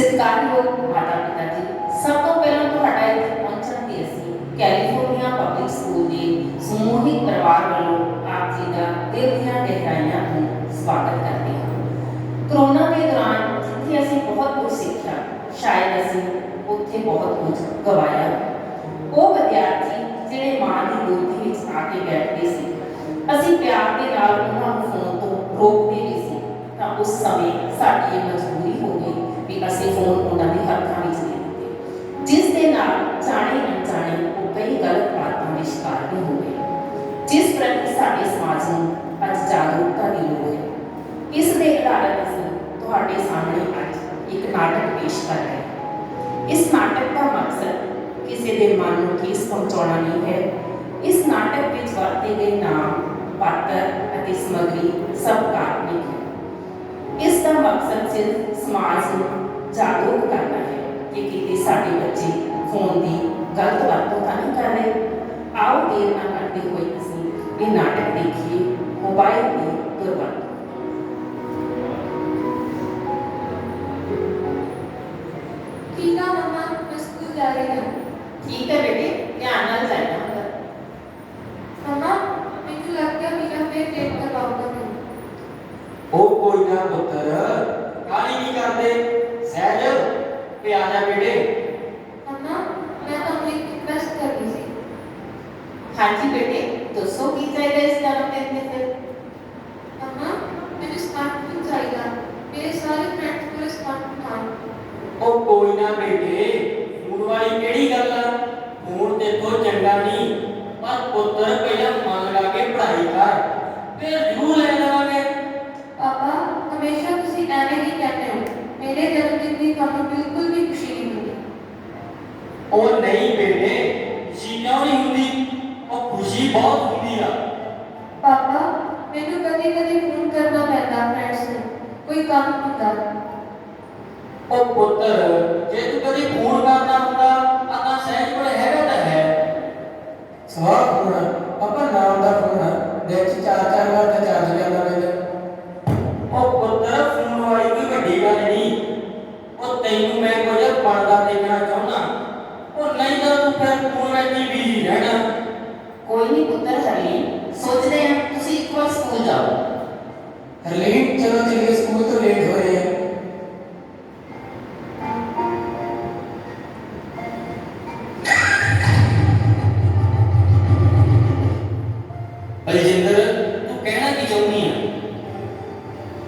ਸਤਿਕਾਰਯੋਗ ਮਾਤਾ ਪਿਤਾ ਜੀ, ਸਭ ਤੋਂ ਪਹਿਲਾਂ ਤੁਹਾਡਾ ਇੱਥੇ ਪਹੁੰਚਣ ਤੇ ਅਸੀਂ ਕੈਲੀਫੋਰਨੀਆ ਪਬਲਿਕ ਸਕੂਲ ਦੇ ਸਮੂਹਿਕ ਪਰਿਵਾਰ ਵੱਲੋਂ ਆਪ ਜੀ ਦਾ ਦਿਲ ਦੀਆਂ ਗਹਿਰਾਈਆਂ ਤੋਂ ਸਵਾਗਤ ਕਰਦੇ ਹਾਂ। ਕਰੋਨਾ ਦੇ ਦੌਰਾਨ ਜਿੱਥੇ ਅਸੀਂ ਬਹੁਤ ਕੁਝ ਸਿੱਖਿਆ, ਸ਼ਾਇਦ ਅਸੀਂ ਉੱਥੇ ਬਹੁਤ ਕੁਝ ਗਵਾਇਆ। ਉਹ ਵਿਦਿਆਰਥੀ ਜਿਹੜੇ ਮਾਂ ਦੀ ਗੋਦੀ ਵਿੱਚ ਆ ਕੇ ਬੈਠਦੇ ਸੀ, ਅਸੀਂ ਪਿਆਰ ਦੇ ਨਾਲ ਉਹਨਾਂ ਨੂੰ ਫੋਨ ਤੋਂ ਰੋਕਦੇ ਵੀ ਸੀ, ਤਾਂ ਉਸ ਸਮੇਂ ਸਾਡੀ ਇਹ ਮਜਬੂਰੀ ਹੋ ਗਈ ਵੀ ਅਸੀਂ ਫੋਨ ਉਹਨਾਂ ਦੇ ਹੱਥਾਂ ਵਿੱਚ ਦੇ ਦਿੱਤੇ, ਜਿਸ ਦੇ ਨਾਲ ਜਾਣੇ ਅਣਜਾਣੇ ਉਹ ਕਈ ਗਲਤ ਆਦਤਾਂ ਦੇ ਸ਼ਿਕਾਰ ਵੀ ਹੋ ਗਏ, ਜਿਸ ਪ੍ਰਤੀ ਸਾਡੇ ਸਮਾਜ ਨੂੰ ਅੱਜ ਜਾਗਰੂਕਤਾ ਦੀ ਲੋੜ ਹੈ। ਇਸ ਦੇ ਆਧਾਰ ਅਸੀਂ ਤੁਹਾਡੇ ਸਾਹਮਣੇ ਅੱਜ ਇੱਕ ਨਾਟਕ ਪੇਸ਼ ਕਰ ਰਹੇ ਹਾਂ। ਇਸ ਨਾਟਕ ਦਾ ਮਕਸਦ ਕਿਸੇ ਦੇ ਮਨ ਨੂੰ ਠੇਸ ਪਹੁੰਚਾਉਣਾ ਨਹੀਂ ਹੈ। ਇਸ ਨਾਟਕ ਵਿੱਚ ਵਰਤੇ ਗਏ ਨਾਮ, ਪਾਤਰ ਅਤੇ ਸਮੱਗਰੀ ਸਭ ਕਾਲਪਨਿਕ ਹੈ। ਇਸ ਦਾ ਮਕਸਦ ਸਿਰਫ ਸਮਾਜ ਨੂੰ ਜਾਗਰੂਕ ਕਰਨਾ ਹੈ ਕਿ ਕਿਤੇ ਸਾਡੇ ਬੱਚੇ ਫੋਨ ਦੀ ਗਲਤ ਵਰਤੋਂ ਤਾਂ ਨਹੀਂ ਕਰ ਰਹੇ। ਆਓ ਦੇਰ ਨਾ ਕਰਦੇ ਹੋਏ ਅਸੀਂ ਇਹ ਨਾਟਕ ਦੇਖੀਏ, ਮੋਬਾਈਲ ਦੀ ਦੁਰਵਰਤੋਂ। ठीक है मम्मा, मैं स्कूल जा रही हूँ। ठीक है बेटे, ध्यान नाल जाना होगा। मम्मा, मुझे लगता है मेरा पेट पेट करवाऊंगा मैं। ओ कोई ना पुत्र, काली नहीं करते। सहज पे आ जा बेटे। मम्मा, मैं तो अपनी रिक्वेस्ट कर रही थी। हाँ जी बेटे, दोस्तों की जाएगा इस जन्मदिन में फिर? मम्मा, मुझे स्मार्टफोन चाहिए। मेरे सारे फ्रेंड्स को स्मार्टफोन था। ओ कोई ना बेटे, फोन वाली केड़ी गल आ? फोन देखो चंगा नहीं, पर पुत्र पहले मन लगा के पढ़ाई कर, फिर जरूर ले जावांगे। पापा, हमेशा तुसी ऐਵੇਂ ही कहते हो। मेरे जन्मदिन की ਤੁਹਾਨੂੰ बिल्कुल भी खुशी नहीं मिली। ओ नहीं बेटे, खुशी क्यों नहीं हुंदी? ओ खुशी बहुत हुंदी आ। पापा, ਮੈਨੂੰ कभी-कभी फोन करना पैंदा फ्रेंड्स ਨੂੰ, ਕੋਈ ਕੰਮ ਹੁੰਦਾ। ओ पुत्र, जे तू कभी फोन करना हुंदा, आता सहज कोले हैगा तां है। ਸਵਾਹ ਫੋਨ ਆਪਾਂ ਨਾਮ ਦਾ ਫੋਨ ਵਿੱਚ 4-4 ਵਾਰ ਤੇ ਚਾਰਜ ਕਰਨਾ ਪੈਂਦਾ। ओ पुत्र, फोन वाली कोई वड्डी गल नहीं। ओ तैनू मैं कुछ पढ़दा देखना चाहुंदा, ओ नहीं तां तू फिर फोन ਵਿੱਚ ਹੀ ਬਿਜ਼ੀ ਰਹਿਣਾ। ਕੋਈ ਨਹੀਂ ਪੁੱਤਰ ਹਰਲੀਨ, ਸੋਚਦੇ ਹਾਂ ਤੁਸੀਂ ਇੱਕ ਵਾਰ ਸਕੂਲ ਜਾਓ। ਹਰਲੀਨ ਚਲੋ ਚੱਲੀਏ, ਸਕੂਲ ਤੋਂ ਲੇਟ ਹੋ ਰਹੇ ਆ। ਬਲਜਿੰਦਰ, ਤੂੰ ਕਹਿਣਾ ਕੀ ਚਾਹੁੰਦੀ ਆ?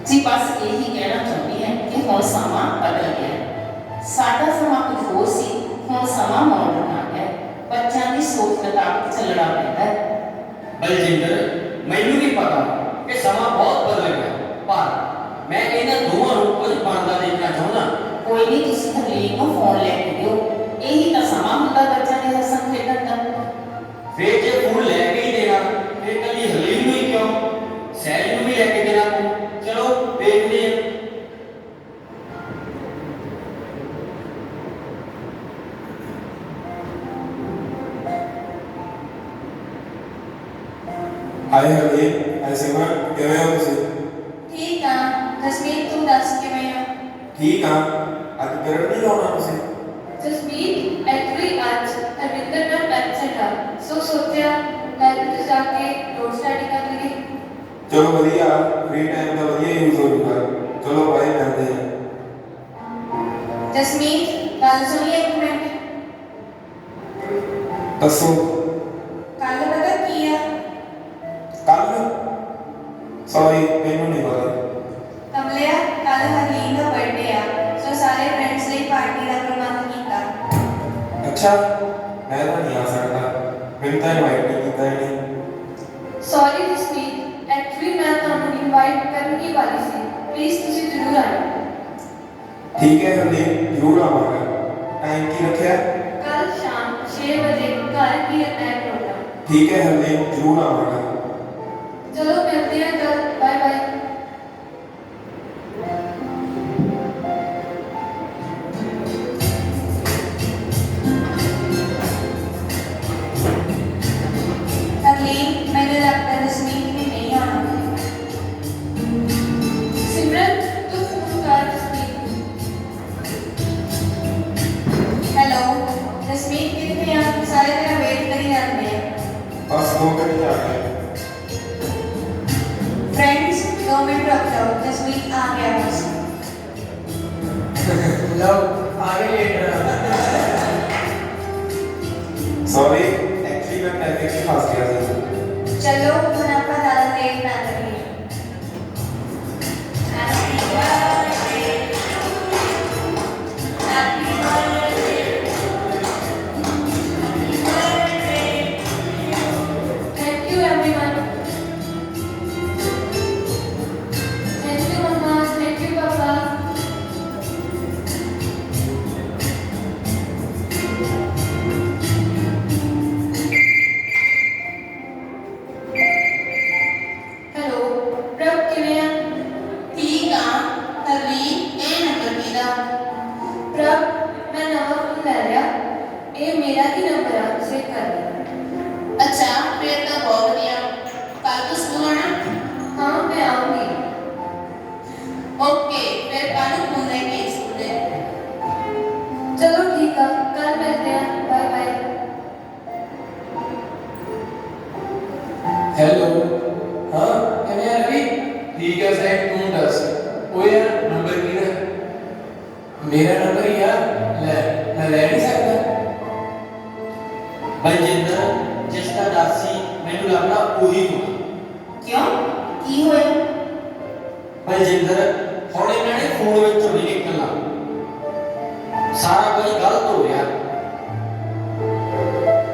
ਜੀ ਬਸ ਇਹੀ ਕਹਿਣਾ ਚਾਹੁੰਦੀ ਹਾਂ ਕਿ ਹੁਣ ਸਮਾਂ ਬਦਲ ਗਿਆ ਹੈ। ਸਾਡਾ ਸਮਾਂ ਕੁਝ ਹੋਰ ਸੀ, ਹੁਣ ਸਮਾਂ ਮਾਡਰਨ ਆ ਗਿਆ ਹੈ। ਬੱਚਿਆਂ ਦੀ ਸੋਚ ਮੁਤਾਬਕ ਚੱਲਣਾ ਪੈਂਦਾ ਹੈ। ਬਲਜਿੰਦਰ, ਮੈਨੂੰ ਵੀ ਪਤਾ ਕਿ ਸਮਾਂ ਬਹੁਤ ਬਦਲ ਗਿਆ, ਪਰ ਮੈਂ ਇਹਨਾਂ ਦੋਵਾਂ ਨੂੰ ਕੁਝ ਬਣਦਾ ਦੇਖਣਾ ਚਾਹੁੰਦਾ। ਕੋਈ ਨਹੀਂ, ਤੁਸੀਂ ਹਰਲੀਨ ਨੂੰ ਫੋਨ ਲੈ ਕੇ ਦਿਓ। ਇਹੀ ਤਾਂ ਸਮਾਂ ਹੁੰਦਾ ਬੱਚਿਆਂ ਦੇ ਹੱਸਣ ਖੇਡਣ ਦਾ। ਫਿਰ ਜੇ ਫੋਨ ਲੈ ਕੇ ਹੀ ਦੇਣਾ, ਫਿਰ ਕੱਲੀ ਹਰਲੀਨ ਨੂੰ ਹੀ ਕਿਉਂ, ਸਹਿਜ ਨੂੰ ਵੀ ਲੈ ਕੇ ਦੇਣਾ ਪਊ। ਚਲੋ ਵੇਖਦੇ ਹਾਂ। ਹਾਏ ਹਰਲੀਨ, ਹਾਏ ਸਿਮਰਨ, ਕਿਵੇਂ ਹੋ ਤੁਸੀਂ? ਠੀਕ ਆ ਜਸਮੀਤ, ਤੂੰ ਦੱਸ ਕਿਵੇਂ ਆ? ਠੀਕ ਆ। ਅੱਜ ਪੀਰੀਅਡ ਨਹੀਂ ਲਾਉਣਾ ਤੁਸੀਂ? ਜਸਮੀਤ, ਐਕਚੁਅਲੀ ਅੱਜ ਹਰਵਿੰਦਰ ਮੈਮ ਐਬਸੈਂਟ ਆ, ਸੋ ਸੋਚਿਆ ਲਾਇਬ੍ਰੇਰੀ ਜਾ ਕੇ ਨੋਟ ਸਟੱਡੀ ਕਰ ਲਈਏ। ਚਲੋ ਵਧੀਆ, ਫ੍ਰੀ ਟਾਈਮ ਦਾ ਵਧੀਆ ਯੂਜ਼ ਹੋ ਜੂਗਾ। ਚਲੋ ਬਾਏ, ਕਰਦੇ ਹਾਂ। ਜਸਮੀਤ, ਗੱਲ ਸੁਣੀਏ ਇੱਕ ਮਿੰਟ। ਦੱਸੋ। ਕੱਲ ਪਤਾ ਕੀ ਆ? ਕੱਲ? ਸੌਰੀ, ਮੈਨੂੰ ਨਹੀਂ ਪਤਾ। ਕਮਲਿਆ, ਕੱਲ ਹਰਲੀਨ ਦਾ ਬਰਥਡੇ ਆ, ਸੋ ਸਾਰੇ ਫਰੈਂਡਸ ਲਈ ਪਾਰਟੀ ਦਾ ਪ੍ਰਬੰਧ ਕੀਤਾ। ਅੱਛਾ, ਮੈਂ ਤਾਂ ਨਹੀਂ ਆ ਸਕਦਾ, ਮੈਨੂੰ ਤਾਂ ਇਨਵਾਈਟ ਨਹੀਂ ਕੀਤਾ ਇਹਨੇ। ਸੌਰੀ ਜਸਮੀਤ, ਐਕਚੁਅਲੀ ਮੈਂ ਤੁਹਾਨੂੰ ਇਨਵਾਈਟ ਕਰਨ ਹੀ ਵਾਲੀ ਸੀ। ਪਲੀਜ਼ ਤੁਸੀਂ ਜ਼ਰੂਰ ਆਇਓ। ਠੀਕ ਹੈ ਹਰਲੀਨ, ਜ਼ਰੂਰ ਆਵਾਂਗਾ। ਟਾਈਮ ਕੀ ਰੱਖਿਆ? ਕੱਲ ਸ਼ਾਮ 6 ਵਜੇ ਘਰ ਹੀ ਹੈ ਪ੍ਰੋਗਰਾਮ। ਠੀਕ ਹੈ ਹਰਲੀਨ, ਜ਼ਰੂਰ ਆਵਾਂਗਾ। ਚਲੋ ਮਿਲਦੇ ਹਾਂ ਕੱਲ, ਬਾਏ ਬਾਏ। हरलीन, मैंने लगता है जसमीत ने नहीं आना। सिमरन, तू फोन कर जसमीत। ਸਾਰੇ ਤੇਰਾ ਵੇਟ ਕਰੀ ਜਾਂਦੇ ਆ। बस 2 मिनट आ गए। फ्रेंड्स 2 मिनट रुक जाओ, जसमीत आ गया बस। ਲਓ ਆਗੇ ਲੇਟ सॉरी, एक्चुअली मैं ट्रैफिक से फंस गया था। चलो ਹੁਣ ਆਪਾਂ ਜ਼ਿਆਦਾ ਲੇਟ ਨਾ ਕਰੀਏ। Happy birthday to you. Happy birthday. Happy birthday to you. Thank you everyone. Thank you mama. Thank you papa. Hello प्रभ किवें आ? ਠੀਕ ਆ ਹਰਲੀਨ, ਇਹ ਨੰਬਰ ਕਿਹਦਾ? प्रभ मैं नवा फोन ले लिया, ये मेरा ही नंबर है, सेव कर ले। ਅੱਛਾ ਫਿਰ ਤਾਂ ਬਹੁਤ ਵਧੀਆ। ਕੱਲ ਤੋਂ ਸਕੂਲ ਆਣਾ? हाँ मैं आऊंगी। ਓਕੇ, ਫਿਰ ਕੱਲ ਨੂੰ ਫੋਨ ਲੈ ਕੇ ਸਕੂਲ ਦੇ। चलो ठीक है, कल मिलते हैं, बाय बाय। ਹੈਲੋ ਹਾਂ ਕਿਵੇਂ ਆ ਰਵੀ ਠੀਕ ਹੈ ਸਹਿਬ ਤੂੰ ਦੱਸ ਉਹ ਯਾਰ ਨੰਬਰ ਕਿਹਦਾ ਮੇਰਾ ਨੰਬਰ ਹੀ ਆ ਲੈ ਮੈਂ ਲੈ ਨਹੀਂ ਸਕਦਾ ਬਲਜਿੰਦਰ ਜਿਸ ਦਾ ਡਰ ਸੀ ਮੈਨੂੰ ਲੱਗਦਾ ਉਹੀ ਹੋਣਾ। ਕਿਉਂ, ਕੀ ਹੋਇਆ? ਬਲਜਿੰਦਰ ਹੁਣ ਇਹਨਾਂ ਨੇ ਫੋਨ ਵਿੱਚੋਂ ਨਹੀਂ ਨਿਕਲਣਾ, ਸਾਰਾ ਕੁਝ ਗਲਤ ਹੋ ਰਿਹਾ।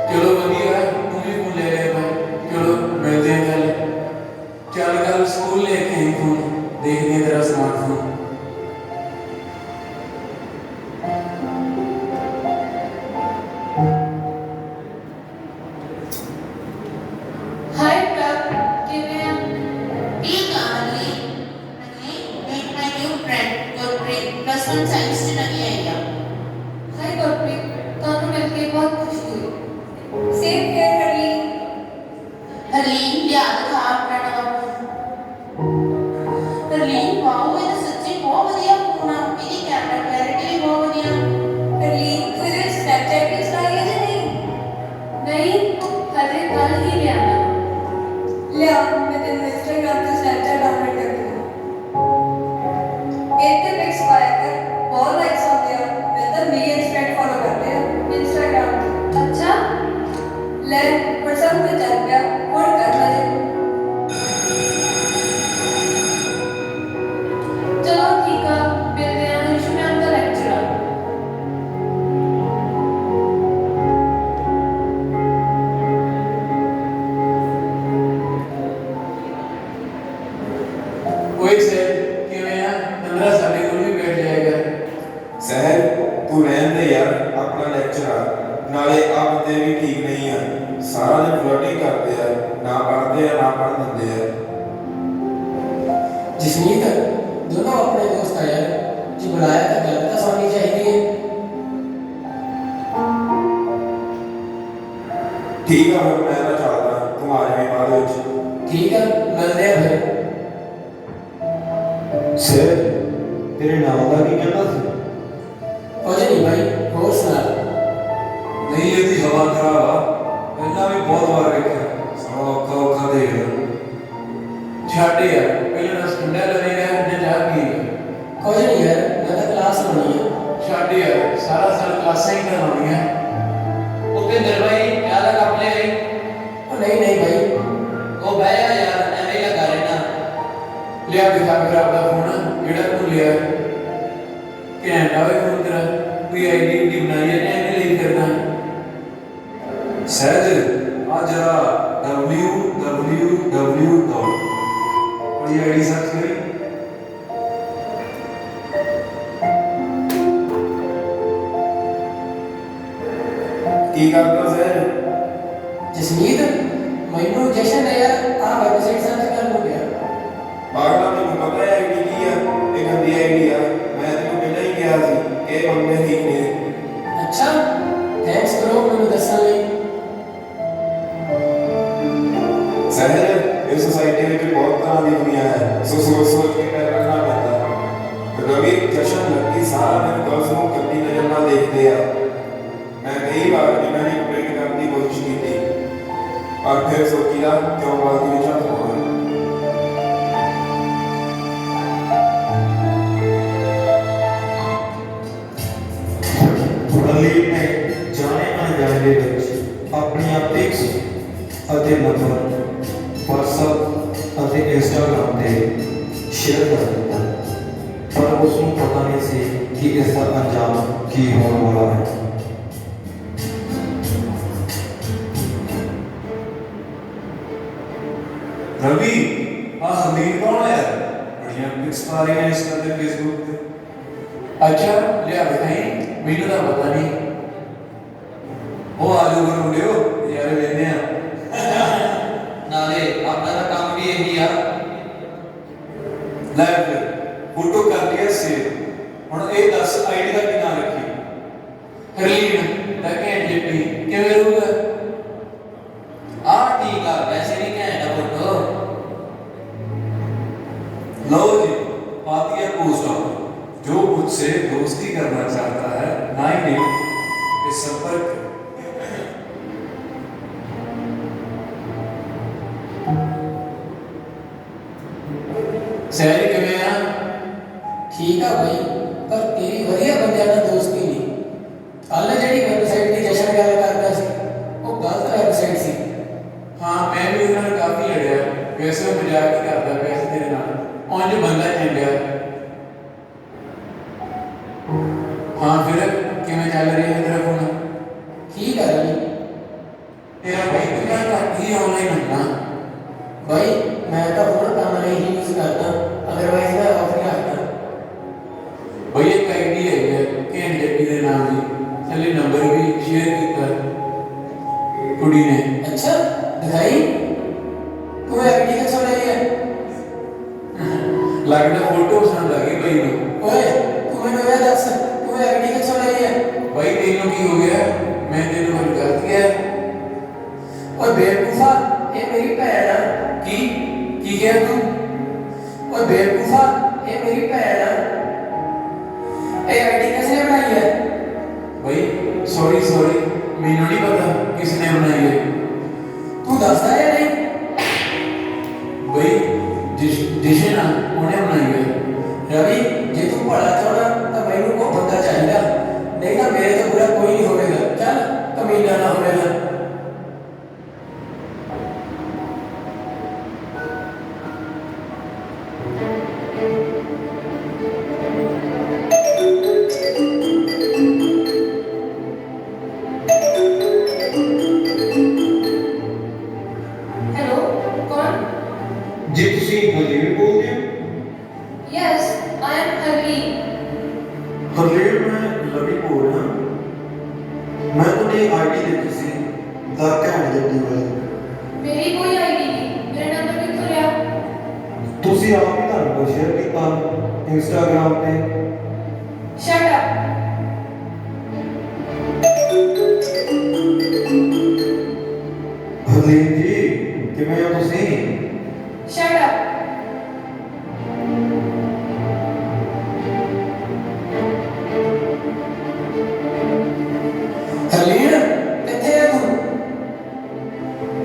ਚਲੋ ਵਧੀਆ ਤੂੰ ਵੀ ਫੋਨ ਲੈ ਲਿਆ ਭਾਈ ਚਲੋ ਮਿਲਦੇ ਹਾਂ ਕੱਲ ਚੱਲ ਕੱਲ ਸਕੂਲ ਲੈ ਕੇ ਆਈ ਫੋਨ ਦੇਖਦੇ ਹਾਂ ਤੇਰਾ ਸਮਾਰਟਫੋਨ हाय प्रभ किवें आ? ਠੀਕ ਆ Harleen. Harleen, meet my new friend Gurpreet, plus 1 science ਚ ਨਵੀਂ ਆਈ ਆ। हाय गुरप्रीत, ਤੁਹਾਨੂੰ ਮਿਲ ਕੇ ਬਹੁਤ ਖੁਸ਼ੀ ਹੋਈ। सेव केयर कर ली। ਹਰਲੀਨ ਲਿਆ ਦਿਖਾ ਆਪਣਾ ਨਵਾਂ ਫੋਨ। ਹਰਲੀਨ ਵਾਓ, ਇਹ ਤਾਂ ਸੱਚੀ ਬਹੁਤ ਵਧੀਆ ਫੋਨ ਆ। ਇਹਦੀ ਕੈਮਰਾ ਕਲੈਰਿਟੀ ਵੀ ਬਹੁਤ ਵਧੀਆ। हरलीन तू इधर स्नैपचैट भी चलाई है या नहीं? नहीं, हजे कल ही लिया मैं। लिया मैं तेरे इंस्टाग्राम से स्नैपचैट डाउनलोड कर दूँ। एक ते पिक्स पाया कर, बहुत लाइक्स आते हैं। मैं तो मिलियंस फ्रेंड फॉलो करते हैं इंस्टाग्राम पे। अच्छा? ले व्हाट्सएप पे चल गया, फोन करना है। चलो ठीक है, मिलते हैं निशु मैम का लेक्चर। ਓਏ ਸਹਿਬ ਕਿਵੇਂ ਆ 15 ਸਾਡੇ ਕੋਲ ਵੀ ਬੈਠ ਜਾਏਗਾ सहज तू रहन दे यार, अपना लेक्चर आ। नाले आ बंदे भी ठीक नहीं है, सारा दिन फ्लर्टिंग करते हैं, ना पढ़ते हैं ना पढ़ दिंदे हैं। जसमीत दोनों अपने दोस्त आ यार जी बुलाया तो गल तो सुननी चाहिए ठीक है फिर मैं तो चलदा, तू आ जाए बाद विच। ठीक है मिलते हैं फिर सहज तेरे नाम का की कहना सी? कुछ नहीं भाई होर सुना नहीं यदि हवा खराब आ पहला भी बहुत बार देखा सारा औखा औखा देख रहा छाड़ यार पहले ना ठंडा लगेगा ने जा पी कुछ नहीं यार मैं तो क्लास लानी है छाड़ यार सारा साल क्लासां ही करवानी है ਭੁਪਿੰਦਰ ਭਾਈ ਕਿਆ ਲਗਾ ਆਪਣੇ ਲਈ ओ नहीं नहीं भाई ਉਹ ਬਹਿ ਜਾ ਯਾਰ ਐਵੇਂ ਹੀ ਲਗਾ ਰਹਿਣਾ। लिया दिखा मेरा अपना फोन जेड़ा तू लिया घंटा भी फोन तेरा कोई आईडी डी बनाई है एने ले करना सहज आ जरा www और ये आईडी सर्च करी की करदा सहज? जसमीत मैनू जशन है यार आ वेबसाइट सर्च कर लो गया पागला तैनूं पता है आईडी की है? ये गंदी आईडी है, मैं तेनों पहले ही कहा सी कि ये बंदे ठीक ने। अच्छा थैंक्स ब्रो मैनू दसन लई सहज इस सोसाइटी में बहुत तरह की दुनिया है, सो सोच सोच के पैर रखना पैंदा है। रवि जशन लगी सारा दिन गर्ल्स को गंदी नजर नाल देखते हैं। मैं कई बार जिन्हां दी कंप्लेंट कर और फिर सोचिया क्यों बाल्टी में हाथ पाउणा। ਹਰਲੀਨ ਨੇ ਜਾਣੇ ਅਣਜਾਣੇ ਦੇ ਵਿੱਚ ਆਪਣੀਆਂ ਪਿਕਸ ਅਤੇ ਨੰਬਰ WhatsApp ਅਤੇ Instagram ਤੇ ਸ਼ੇਅਰ ਕਰ ਦਿੱਤਾ, ਪਰ ਉਸ ਨੂੰ ਪਤਾ ਨਹੀਂ ਸੀ ਕਿ ਇਸ ਦਾ ਅੰਜਾਮ ਕੀ ਹੋਣ ਵਾਲਾ ਹੈ। रवि आ हरलीन कौन है यार? बढ़िया पिक्स पा रही है इंस्टा पे फेसबुक पे। अच्छा लिया दिखाई, मैनू तो पता नहीं। ओ आजू पर मुंडियो यार लेने आ ਨਾਲੇ ਆਪਣਾ ਦਾ ਕੰਮ ਵੀ ਇਹੀ ਆ। ले फिर फोटो कर लिया सेव। हुन ए 10 आईडी का की नाम रखी? हरलीन दा घैंट जिप्पी किवें रहूगा? ਆ ਠੀਕ ਆ, ਵੈਸੇ ਨਹੀਂ ਘੈਂਟ ਆ ਫੋਟੋ। लो जी बात यह पोस्ट ऑफ जो मुझसे दोस्ती करना चाहता है 98 इस संपर्क करें। सैर किवें आ? ठीक आ भाई, पर तेरी वधिया बंदियां नाल दोस्ती नहीं। कल जिहड़ी वैबसाइट दी जशन गल करदा सी वो गलत वैबसाइट सी। हाँ मैं भी उन्हां नाल काफी लड़िया, वैसे वो मजाक ही करदा पिया सी तेरे नाल, उंज बंदा चंगा। हाँ फिर किवें चल रही है तेरा फोन? ठीक है रवि, तेरा भाई कितना घट ही ऑनलाइन होना। भाई मैं तो फोन काम नहीं यूज करता, अदरवाइज मैं ऑफ ही रखता। भाई एक आईडी है घैंट जप्पी दे नाम दी, थल्ले नंबर भी शेयर कीता कुड़ी ने। अच्छा दिखाई तू आईडी किथों लाई है? लगदा फोटो पसंद आ गई भाई नूं। ओए तू मैनूं ये दस तू आईडी किथों लाई है? भाई तेनों की हो गया? मैं तेनों कुछ गलत किया? ओए बेवकूफा, ये मेरी भैन आ। की कह तू? ओए बेवकूफा, ये मेरी भैन आ। ये आईडी किसने बनाई है? भाई सॉरी मैनू नहीं पता किसने बनाई है। तू दसदा है नहीं? भाई जिशन उन्हें बनाई है। रवि जे तू बड़ा चाहना तो मैनू को बंदा चाहिए, नहीं तो मेरे तो बुरा कोई नहीं होगा। चल कमीना ना होगा। हेलो कौन? जी ਤੁਸੀਂ ਹਰਲੀਨ ਬੋਲਦੇ ਹੋ? Yes I am Harleen. Harleen ਮੈਂ ਲਵੀ ਬੋਲ ਰਿਹਾ। ਮੈਂ ਤੁਹਾਡੀ ਆਈਡੀ ਦੇਖੀ ਸੀ ਦਾ ਘੈਂਟ ਜੱਟੀ ਵਾਲੀ। मेरी कोई आईडी नहीं, मेरा नंबर कितों लिया? ਤੁਸੀਂ ਆਪ ਹੀ ਤੁਹਾਨੂੰ ਸ਼ੇਅਰ ਕੀਤਾ ਇੰਸਟਾਗ੍ਰਾਮ ਤੇ। Shut up. ਹਰਲੀਨ ਜੀ ਕਿਵੇਂ ਹੋ ਤੁਸੀਂ? Shut up. हरलीन किथे है तू?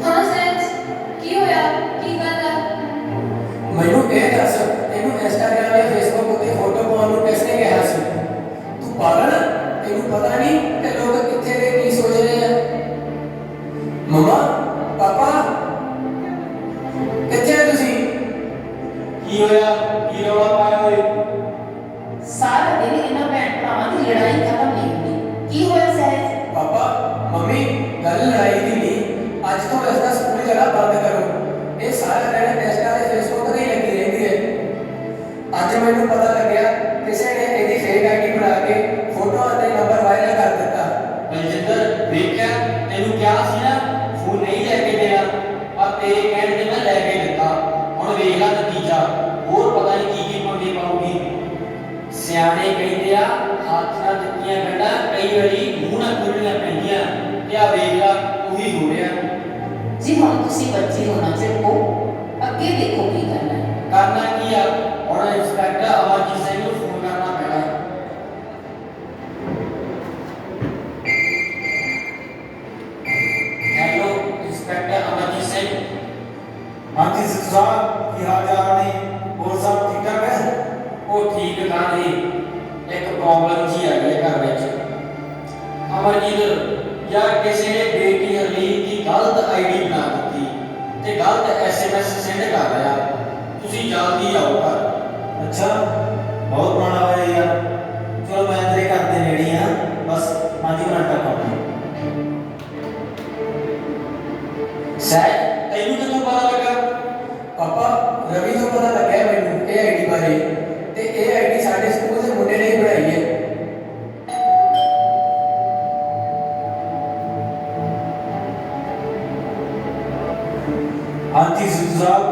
हाँ सैंस की होया की गल आ? मैनू ये दस तेनू इंस्टाग्राम या फेसबुक उत्ते फोटो पाउण नूं किसने कहा सी? तू पागल है? तेनू पता नहीं कि लोग किथे दे की सोच रहे हैं? मम्मा पापा किथे है तुसी? ਕੀ ਹੋਇਆ? ਕੀ ਰੌਲਾ ਪਾਇਆ ਹੋਏ? ਸਾਰਾ ਦਿਨ ਇਹਨਾਂ ਭੈਣ ਭਰਾਵਾਂ ਦੀ ਲੜਾਈ ਖਤਮ ਨਹੀਂ ਹੁੰਦੀ। ਕੀ ਹੋਇਆ ਸਹਿਜ? पापा मम्मी गल लड़ाई दी नहीं, अज तो इसका स्कूल जाना बंद करो। ये सारा दिन इंस्टा ते फेसबुक ते ही लगी रहती है। अज मैनू पता लग्या किसी ने ਇਹਦੀ फेक आईडी बना के फोटो ते नंबर वायरल कर दिता। ਬਲਜਿੰਦਰ ਵੇਖਿਆ ਤੈਨੂੰ ਕਿਹਾ ਸੀ ਨਾ ਫੋਨ ਨਹੀਂ ਲੈ ਕੇ ਦੇਣਾ, ਪਰ ਤੇਰੇ ਕਹਿਣ ਤੇ ਮੈਂ ਲੈ ਕੇ ਦਿੱਤਾ। ਹੁਣ ਵੇਖ ਲੈ ਨਤੀਜਾ, ਹੋਰ ਪਤਾ ਨਹੀਂ ਕੀ ਪੰਗੇ ਪਾਉਗੀ। ਸਿਆਣੇ ਕਹਿੰਦੇ ਆ ਹੱਥ ਨਾਲ ਦਿੱਤੀਆਂ ਗੰਢਾਂ ਕਈ ਵਾਰੀ ਮੂੰਹ ਨਾਲ ਖੋਲਣੀਆਂ ਪੈਂਦੀਆਂ, ਤੇ ਆ ਵੇਖ ਲੈ ਉਹੀ ਹੋ ਰਿਹਾ। ਜੀ ਹੁਣ ਤੁਸੀਂ ਬੱਚੇ ਹੋ ਨਾ ਝਿੜਕੋ, ਅੱਗੇ ਦੇਖੋ ਕੀ ਕਰਨਾ ਹੈ। ਕਰਨਾ ਕੀ ਆ? ਹੁਣ ਇੰਸਪੈਕਟਰ ਅਮਰਜੀਤ ਸਿੰਘ ਨੂੰ ਫੋਨ ਕਰਨਾ ਪੈਣਾ। ਹੈਲੋ ਇੰਸਪੈਕਟਰ ਅਮਰਜੀਤ हाँ जी सिद्धू साहब की हाल चाल ने और सब ठीक ठाक है। ਉਹ ਠੀਕ ਤਾਂ ਨਹੀਂ, ਇੱਕ ਪ੍ਰੋਬਲਮ ਜੀ ਆ ਗਈ ਹੈ ਘਰ ਵਿੱਚ। ਅਮਰਜੀਤ ਯਾਰ ਕਿਸੇ ਨੇ ਬੇਟੀ ਹਰਲੀਨ ਦੀ ਗਲਤ ਆਈਡੀ ਬਣਾ ਦਿੱਤੀ ਤੇ ਗਲਤ ਐਸਐਮਐਸ ਸੈਂਡ ਕਰ ਰਿਹਾ। ਤੁਸੀਂ ਜਲਦੀ ਆਓ ਘਰ। अच्छा बहुत पुराना है यार। चलो मैं तेरे घर के नेड़े ही हाँ, बस 5 मिनट तक आऊंगा। ਸਹਿਜ ਤੈਨੂੰ ਕਿੱਥੋਂ ਪਤਾ ਲੱਗਾ? पापा रवि को पता लग गया मैनू ये आईडी बारे ते ये आईडी साडे स्कूल दे मुंडे ने ही बनाई है। हाँ जी सिद्धू साहब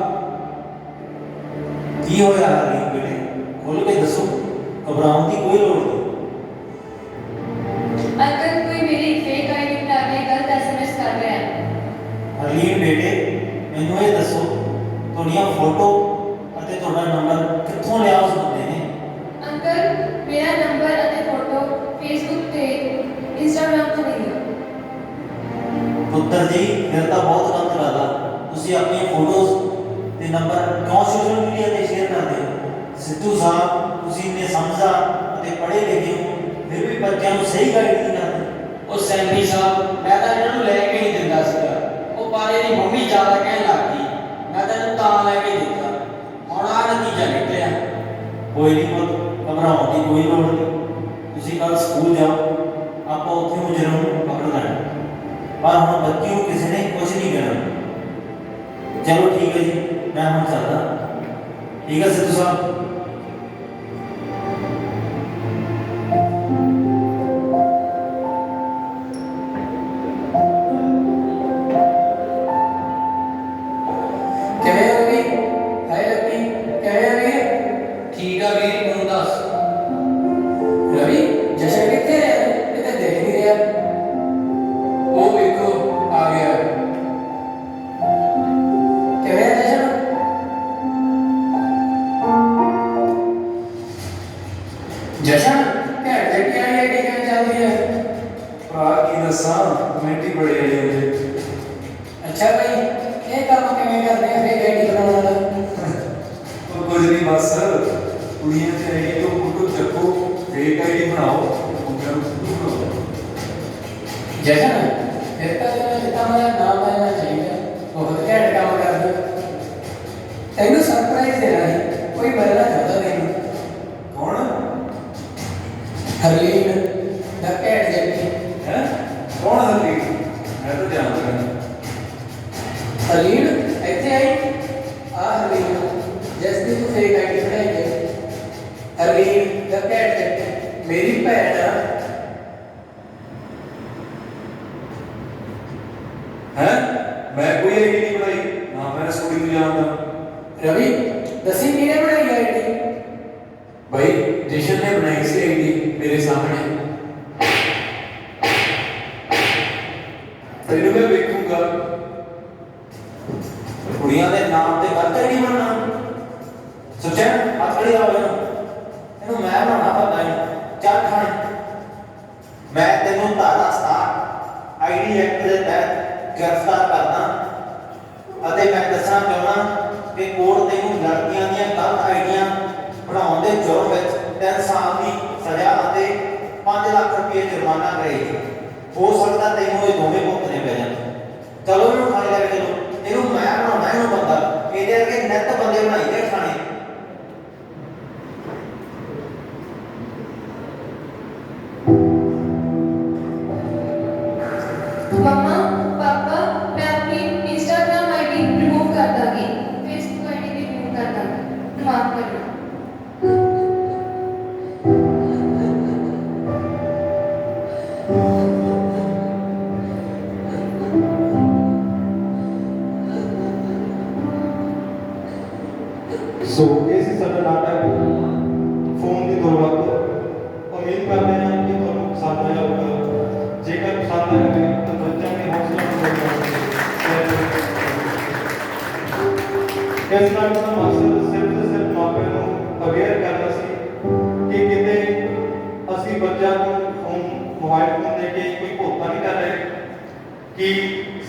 की होया हरलीन बेटे, खोल के दसो, घबराने की कोई लोड़ नहीं। अंकल कोई मेरी फेक आईडी बना के गलत एसएमएस कर रहा है। हरलीन बेटे मैनू ये दसो ਤੁਹਾਡੀਆਂ फोटो ਅਤੇ ਤੁਹਾਡਾ नंबर कित्थों लिया उस बंदे ने? अंकल मेरा नंबर ਅਤੇ फोटो फेसबुक ਤੇ इंस्टाग्राम ਤੋਂ ਨਹੀਂ ਲਿਆ। ਪੁੱਤਰ ਜੀ ਫਿਰ ਤਾਂ ਬਹੁਤ ਗਲਤ ਗੱਲ ਆ। ਤੁਸੀਂ ਆਪਣੀਆਂ ਫੋਟੋਜ਼ ਤੇ ਨੰਬਰ ਕਿਉਂ ਸੋਸ਼ਲ ਮੀਡੀਆ ਤੇ ਸ਼ੇਅਰ ਕਰਦੇ ਹੋ? ਸਿੱਧੂ ਸਾਹਿਬ ਤੁਸੀਂ ਇੰਨੇ ਸਮਝਦਾਰ ਅਤੇ ਪੜ੍ਹੇ ਲਿਖੇ ਹੋ, ਫਿਰ ਵੀ ਬੱਚਿਆਂ ਨੂੰ ਸਹੀ ਗਾਈਡ ਨਹੀਂ ਕਰਦੇ। ਉਹ ਸੈਂਡੀ ਸਾਹਿਬ ਮੈਂ ਤਾਂ ਇਹਨਾਂ ਨੂੰ ਲੈ ਕੇ ਨਹੀਂ ਦਿੰਦਾ ਸੀਗਾ। ਉਹ ਪਰ ਇਹਦੀ ਮੰਮੀ ਜ਼ਿਆਦਾ ਕਹਿਣ ਲੱਗ ਗਈ, ਮੈਂ ਤਾਂ ਇਹਨੂੰ ਤਾਂ ਲੈ ਕੇ ਦਿੱਤਾ। ਹੁਣ ਆਹ ਨਤੀਜਾ ਨਿਕਲਿਆ। ਕੋਈ ਨਹੀਂ ਪੁੱਤ, ਘਬਰਾਉਣ ਦੀ ਕੋਈ ਲੋੜ ਨਹੀਂ। ਤੁਸੀਂ ਕੱਲ ਸਕੂਲ ਜਾਓ, ਆਪਾਂ ਉੱਥੇ ਮੁਜਰਮ ਨੂੰ ਪਕੜ ਲੈਣਾ। ਪਰ ਹੁਣ ਬੱਚੀ ਨੂੰ ਕਿਸੇ ਨੇ ਕੁਝ ਨਹੀਂ ਕਹਿਣਾ। ਚਲੋ ਠੀਕ ਹੈ ਜੀ, ਮੈਂ ਹੁਣ ਚੱਲਦਾ। ਠੀਕ ਹੈ ਸਿੱਧੂ ਸਾਹਿਬ। ਕਿਵੇਂ ਹੋ ਵੀ ਹਾਏ ਲੱਕੀ ਕਿਵੇਂ ਹੋ ਵੀ? ਠੀਕ ਆ ਵੀਰ, ਤੂੰ ਦੱਸ। रवि जशन कितने है ये तो देख नहीं रहा। वो देखो आ गया। क्या है जशन? जशन क्या जल्दी आई है क्या चल रही है? ਭਰਾ ਕੀ ਦੱਸਾਂ, ਕਮੇਟੀ ਬੜੀ ਆਈ ਉਹਦੇ। अच्छा भाई ये काम किਵੇਂ ਕਰਦੇ ਆ ਫੇਕ ਆਈਡੀ ਬਣਾਉਣ ਵਾਲਾ? ਉਹ ਕੁਝ ਨਹੀਂ ਬਸ ਕੁੜੀਆਂ ਤੇ ਆਈਡੀ ਤੋਂ ਫੋਟੋ ਚੱਕੋ, ਫੇਕ ਆਈਡੀ ਬਣਾਓ, ਮੁੰਡਿਆਂ ਨੂੰ ਫੋਟੋ ਬਣਾਓ। जशन फिर तो जितना मेरा नाम लेना चाहिए बहुत घैंट काम कर दिया। तेनू सरप्राइज देना है कोई मिलना चाहता तेनू। ਕੌਣ हरलीन द कैट जैकी। ਹੈ? ਕੌਣ ਹਰਲੀ? ਮੈਂ ਤਾਂ ਜਾਣਦਾ ਨਹੀਂ। हरलीन ਇੱਥੇ ਆਈ ਆ ਹਰਲੀਨ ਜਿਸ ਦੀ ਤੂੰ ਫੇਕ ਆਈਡੀ ਬਣਾਈ ਹੈ। ਹਰਲੀਨ ਦ कैट जैकी ਮੇਰੀ ਭੈਣ ਆ। ਹੈ? ਮੈਂ ਕੋਈ ਆਈਡੀ ਨਹੀਂ ਬਣਾਈ, ਨਾ ਮੈਂ ਇਸ ਕੁੜੀ ਨੂੰ ਜਾਣਦਾ। रवि दसी किने बनाई आईडी? भाई जशन ने बनाई सी आईडी मेरे सामने। तेरे मैं देखूंगा। ਕੁੜੀਆਂ ਦੇ ਨਾਮ ਤੇ ਗਲਤ ਆਈਡੀ ਬਣਨਾ ਸੋਚਿਆ? ਅਕੜੀ ਆ ਗਿਆ ਇਹਨੂੰ ਮੈਂ ਬਣਾਉਣਾ ਪਤਾ ਨਹੀਂ। ਚੱਲ ਖਾਣੇ ਮੈਂ ਤੈਨੂੰ ਧਾਰਾ 67 ਆਈਡੀ ਐਕਟ ਦੇ ਤਹਿਤ ਗ੍ਰਿਫਤਾਰ ਕਰਦਾ ਅਤੇ ਮੈਂ ਦੱਸਣਾ ਚਾਹੁੰਦਾ ਕਿ ਕੋਰਟ ਤੈਨੂੰ ਲੜਕੀਆਂ ਦੀਆਂ ਗਲਤ ਆਈਡੀਆਂ ਬਣਾਉਣ ਦੇ ਜੁਰਮ ਵਿੱਚ 3 ਸਾਲ ਦੀ ਸਜ਼ਾ ਅਤੇ 5 ਲੱਖ ਰੁਪਏ ਜੁਰਮਾਨਾ ਕਰੇਗੀ। ਹੋ ਸਕਦਾ ਤੈਨੂੰ ਇਹ ਦੋਵੇਂ ਭੁਗਤਣੇ ਪੈ ਜਾਣ। ਚਲੋ ਇਹਨੂੰ ਥਾਣੇ ਲੈ ਕੇ ਚਲੋ। ਇਹਨੂੰ ਮੈਂ ਬਣਾਉਣਾ ਇਹਨੂੰ ਬੰਦਾ। ਇਹਦੇ ਵਰਗੇ ਨਿੱਤ ਬੰਦੇ ਬਣਾਈਦੇ ਥਾਣੇ। मम्मा पापा मैं अपनी इंस्टाग्राम आईडी रिमूव कर दूंगी, फेसबुक आईडी भी रिमूव कर दूंगी, माफ करना। सो ये सी साडा नाटक फोन की दुर्वरतों। उम्मीद करते हैं कि तुहानू पसंद आया होगा। जेकर पसंद आया तो बच्चों के हौसला इस नाटक का मकसद सिर्फ ਤੇ सिर्फ मापिਆਂ ਨੂੰ अवेयर करना सी कि किते ਅਸੀਂ ਬੱਚਿਆਂ ਨੂੰ ਫੋਨ ਮੋਬਾਈਲ ਫੋਨ ਦੇ ਕੇ ਕੋਈ ਭੁਗਤਾਨ ਨਹੀਂ ਕਰ ਰਹੇ ਕਿ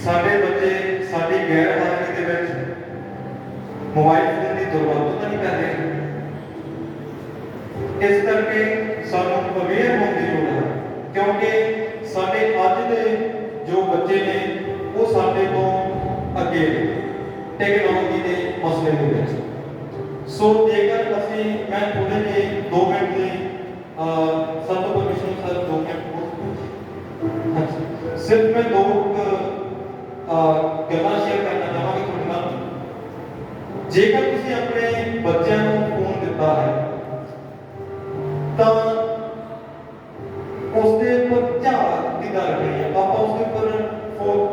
ਸਾਡੇ ਬੱਚੇ ਸਾਡੀ ਗੈਰ ਹਾਜ਼ਰੀ ਦੇ ਵਿੱਚ ਮੋਬਾਈਲ ਫੋਨ ਦੀ ਦੁਰਵਰਤੋਂ ਤਾਂ ਨਹੀਂ ਕਰ ਰਹੇ। ਇਸ ਕਰਕੇ ਸਾਨੂੰ ਅਵੇਅਰ ਹੋਣ ਦੀ ਲੋੜ ਹੈ, ਕਿਉਂਕਿ ਸਾਡੇ ਅੱਜ ਦੇ ਜੋ ਬੱਚੇ ਨੇ ਉਹ ਸਾਡੇ ਤੋਂ ਅੱਗੇ ਨੇ ਟੈਕਨੋਲੋਜੀ ਦੇ ਮਸਲੇ ਦੇ ਵਿੱਚ। ਸੋ ਜੇਕਰ ਅਸੀਂ ਮੈਂ ਥੋੜੇ ਜਿਹੇ 2 ਮਿੰਟ ਲਈ ਸਭ ਤੋਂ ਪਰਮਿਸ਼ਨ ਸਰ 2 ਮਿੰਟ ਹਾਂਜੀ ਸਿਰਫ ਮੈਂ 2 ਗੱਲਾਂ ਸ਼ੇਅਰ ਕਰਨਾ ਚਾਹਾਂਗਾ ਤੁਹਾਡੇ ਨਾਲ। ਜੇਕਰ ਤੁਸੀਂ ਆਪਣੇ ਬੱਚਿਆਂ ਨੂੰ ਫੋਨ ਦਿੱਤਾ ਹੈ ਤਾਂ ਉਸਦੇ ਉੱਪਰ ਝਾਕ ਕਿੱਦਾਂ ਰੱਖਣੀ ਹੈ, ਆਪਾਂ ਉਸਦੇ ਉੱਪਰ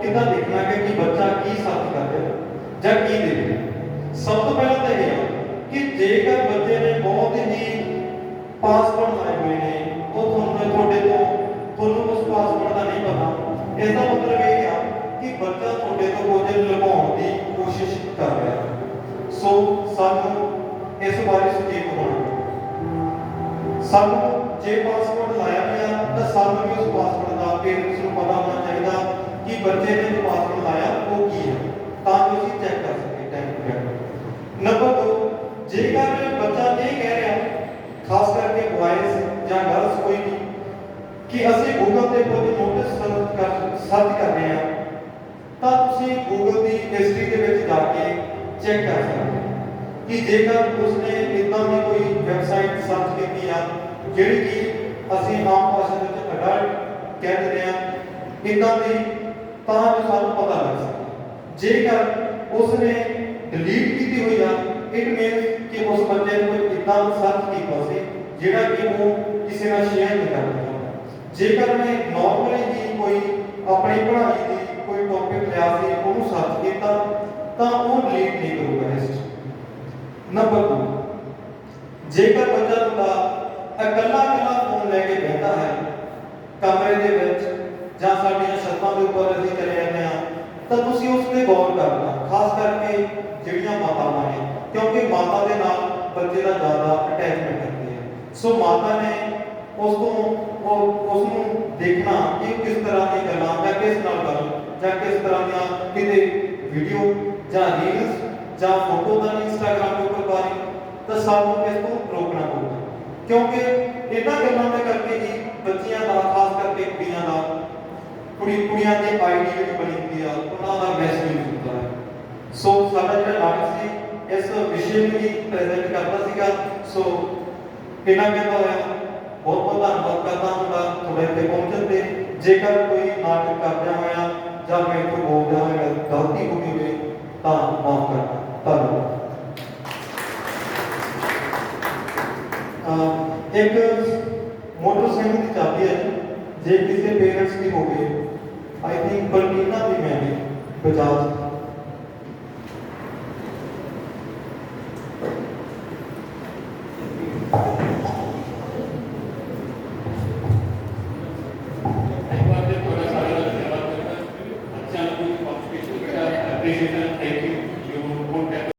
ਕਿੱਦਾਂ ਦੇਖਣਾ ਹੈ ਕਿ ਬੱਚਾ ਕੀ ਸਰਚ ਕਰ ਰਿਹਾ ਜਾਂ ਕੀ ਦੇਖ ਰਿਹਾ। ਸਭ ਤੋਂ ਪਹਿਲਾਂ ਤਾਂ ਇਹ ਹੈ ਕਿ ਜੇਕਰ ਬੱਚੇ ਨੇ ਬਹੁਤ ਹੀ ਪਾਸਵਰਡ ਲਾਏ ਹੋਏ ਨੇ, ਉਹ ਤੁਹਾਨੂੰ ਉਸ ਪਾਸਵਰਡ ਦਾ ਨਹੀਂ ਪਤਾ, ਇਸ ਦਾ ਮਤਲਬ ਇਹ ਹੈ ਕਿ ਬੱਚਾ ਤੁਹਾਡੇ ਤੋਂ ਕੁਝ ਲੁਕਾਉਣ ਦੀ ਕੋਸ਼ਿਸ਼ ਕਰ ਰਿਹਾ ਹੈ। ਸੋ ਸਾਨੂੰ ਇਸ ਬਾਰੇ ਸੁਚੇਤ ਹੋਣਾ। ਸਾਨੂੰ ਜੇ ਪਾਸਵਰਡ ਲਾਇਆ ਗਿਆ ਤਾਂ ਸਾਨੂੰ ਵੀ ਉਸ ਪਾਸਵਰਡ ਦਾ ਪੇਰੈਂਟਸ ਨੂੰ ਪਤਾ ਹੋਣਾ ਚਾਹੀਦਾ ਕਿ ਬੱਚੇ ਨੇ ਜੋ ਪਾਸਵਰਡ ਲਾਇਆ ਉਹ ਕੀ ਹੈ, ਤਾਂ ਜੋ ਅਸੀਂ ਚੈੱਕ ਕਰ ਸਕੀਏ ਟਾਈਮ ਟੂ ਟਾਈਮ। ਨੰਬਰ 2, ਜੇਕਰ ਬੱਚਾ ਇਹ ਕਹਿ ਰਿਹਾ, ਖਾਸ ਕਰਕੇ ਬॉयਜ਼ ਜਾਂ ਗਰਲਸ ਕੋਈ ਵੀ, ਕਿ ਅਸੀਂ ਗੂਗਲ ਤੇ ਕੋਈ ਨੋਟਿਸ ਸਰਚ ਕਰ ਰਹੇ ਹਾਂ, ਤਾਂ ਤੁਸੀਂ ਗੂਗਲ ਦੀ ਹਿਸਟਰੀ ਦੇ ਵਿੱਚ ਜਾ ਕੇ ਚੈੱਕ ਕਰ ਸਕਦੇ ਹੋ ਕਿ ਜੇਕਰ ਉਸਨੇ ਇਦਾਂ ਦੀ ਕੋਈ ਵੈਬਸਾਈਟ ਸਰਚ ਕੀਤੀ ਆ ਜਿਹੜੀ ਕਿ ਅਸੀਂ ਆਮ ਭਾਸ਼ਾ ਦੇ ਵਿੱਚ ਅਡਲਟ ਕਹਿ ਦਿੰਦੇ ਹਾਂ, ਇਦਾਂ ਦੀ, ਤਾਂ ਜੋ ਸਾਨੂੰ ਪਤਾ ਲੱਗ ਸਕੇ। ਜੇਕਰ ਉਸਨੇ ਡਿਲੀਟ ਕੀਤੀ ਹੋਈ ਆ, ਇਟ ਮੀਨਸ ਕਿ ਉਸ ਬੰਦੇ ਨੇ ਕੋਈ ਇਦਾਂ ਸਰਚ ਕੀਤਾ ਸੀ ਜਿਹੜਾ ਕਿ ਉਹ ਕਿਸੇ ਨਾਲ ਸ਼ੇਅਰ ਨਹੀਂ ਕਰਦਾ। ਜੇਕਰ ਮੈਂ ਨਾਰਮਲੀ ਹੀ ਕੋਈ ਆਪਣੀ ਪੜ੍ਹਾਈ ਦੀ ਕੋਈ ਟੌਪਿਕ ਲਿਆ ਸੀ, ਉਹਨੂੰ ਸਰਚ ਕੀਤਾ, ਤਾਂ ਉਹ ਡਿਲੀਟ ਨਹੀਂ ਕਰੂਗਾ ਹਿਸਟਰੀ। ਨੰਬਰ 2, ਜੇਕਰ ਬੱਚਾ ਤੁਹਾਡਾ ਇਕੱਲਾ ਫੋਨ ਲੈ ਕੇ ਬੈਠਾ ਹੈ ਕਮਰੇ ਦੇ ਵਿੱਚ ਜਾਂ ਸਾਡੀਆਂ ਛੱਤਾਂ ਦੇ ਉੱਪਰ ਅਸੀਂ ਚਲੇ ਜਾਂਦੇ ਹਾਂ, ਤਾਂ ਤੁਸੀਂ ਉਸ ਤੇ ਗੌਰ ਕਰਨਾ, ਖਾਸ ਕਰਕੇ ਜਿਹੜੀਆਂ ਮਾਤਾਵਾਂ ਨੇ, ਕਿਉਂਕਿ ਮਾਤਾ ਦੇ ਨਾਲ ਬੱਚੇ ਦਾ ਜ਼ਿਆਦਾ ਅਟੈਚਮੈਂਟ ਹੁੰਦੀ ਹੈ। ਸੋ ਮਾਤਾ ਨੇ ਉਸ ਨੂੰ ਦੇਖਣਾ ਕਿ ਕਿਸ ਤਰ੍ਹਾਂ ਦੀ ਗੱਲਾਂ ਜਾਂ ਕਿਸ ਨਾਲ ਗੱਲ ਜਾਂ ਕਿਸ ਤਰ੍ਹਾਂ ਦੀਆਂ ਕਿਤੇ ਵੀਡੀਓ ਜਾਂ ਰੀਲਸ ਜਾਂ ਫੋਟੋ ਦਾ ਇੰਸਟਾਗ੍ਰਾਮ ਦੇ ਉੱਪਰ ਪਾ ਰਹੀ, ਤਾਂ ਸਾਨੂੰ ਇਸ ਤੋਂ ਰੋਕਣਾ ਪਊਗਾ, ਕਿਉਂਕਿ ਇਹਨਾਂ ਗੱਲਾਂ ਦੇ ਕਰਕੇ ਹੀ ਬੱਚਿਆਂ ਦਾ, ਖਾਸ ਕਰਕੇ ਕੁੜੀਆਂ ਦੀ ਆਈਡੀ ਜਿਹੜੀ ਬਣੀ ਹੁੰਦੀ ਆ, ਉਹਨਾਂ ਦਾ ਮੈਸੇਜ ਹੁੰਦਾ ਹੈ। ਸੋ ਸਾਡਾ ਜਿਹੜਾ ਨਾਟਕ ਸੀ ਇਸ ਵਿਸ਼ੇ ਨੂੰ ਹੀ ਪ੍ਰੈਜ਼ੈਂਟ ਕਰਦਾ ਸੀਗਾ। ਸੋ ਇਹਨਾਂ ਕਹਿੰਦਾ ਹੋਇਆ ਬਹੁਤ ਬਹੁਤ ਧੰਨਵਾਦ ਕਰਦਾ ਹਾਂ ਤੁਹਾਡੇ ਇੱਥੇ ਪਹੁੰਚਣ ਤੇ। ਜੇਕਰ ਕੋਈ ਨਾਟਕ ਕਰਦਿਆਂ ਹੋਇਆ ਜਾਂ ਮੇਰੇ ਤੋਂ ਬੋਲਦਿਆਂ ਹੋਇਆ ਗਲਤੀ ਹੋ ਗਈ ਹੋਵੇ ਤਾਂ ਮਾਫ ਕਰਨਾ। ਧੰਨਵਾਦ। ਇੱਕ ਮੋਟਰਸਾਈਕਲ ਦੀ ਚਾਬੀ ਹੈ, ਜੇ ਕਿਸੇ ਪੇਰੈਂਟਸ ਦੀ ਹੋਵੇ, ਆਈ ਥਿੰਕ ਪਲਟੀਨਾ ਦੀ ਮੈਂ ਬਜਾਜ